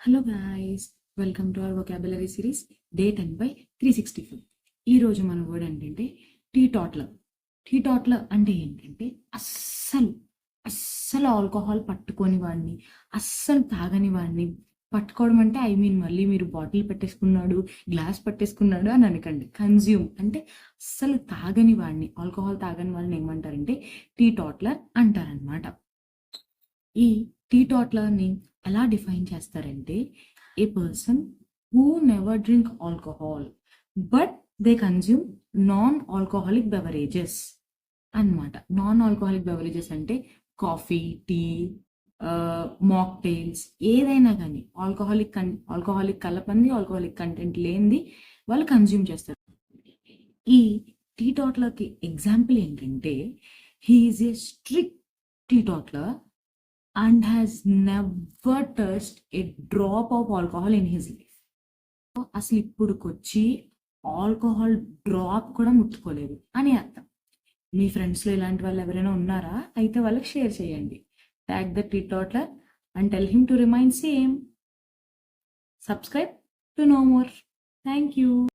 Hello guys, welcome to our vocabulary series day 10 by 365. ఈరోజు మన word ఏంటంటే tea టాట్లర్. Tea టాట్లర్ అంటే ఏంటంటే అస్సలు ఆల్కహాల్ పట్టుకొని వాడిని, అస్సలు తాగని వాడిని. పట్టుకోవడం అంటే మళ్ళీ మీరు బాటిల్ పెట్టేసుకున్నాడు, గ్లాస్ పట్టేసుకున్నాడు అని అనకండి. కన్జ్యూమ్ అంటే అస్సలు తాగని వాడిని, ఆల్కహాల్ తాగని వాళ్ళని ఏమంటారంటే టీ టాట్లర్ అంటారనమాట. ఈ టీ టాట్లర్ని ఎలా డిఫైన్ చేస్తారంటే a person who never drink alcohol but they consume non alcoholic beverages అన్నమాట. నాన్ ఆల్కహాలిక్ బెవరేజెస్ అంటే కాఫీ, టీ, మాక్టైల్స్, ఏదైనా కానీ ఆల్కహాలిక్ కలపంది, ఆల్కహాలిక్ కంటెంట్ లేనిది వాళ్ళు కన్జ్యూమ్ చేస్తారు. ఈ టీ టాట్లర్కి ఎగ్జాంపుల్ ఏంటంటే he is a strict teetotaller and has never touched a drop of alcohol in his life. అసలు ఇప్పుడుకొచ్చి ఆల్కహాల్ డ్రాప్ కూడా ముట్టుకోలేదు అని అర్థం. మీ ఫ్రెండ్స్లో ఇలాంటి వాళ్ళు ఎవరైనా ఉన్నారా? అయితే వాళ్ళకి షేర్ చేయండి. Tag the teetotaller and tell him to remind same. Subscribe to know more. Thank you.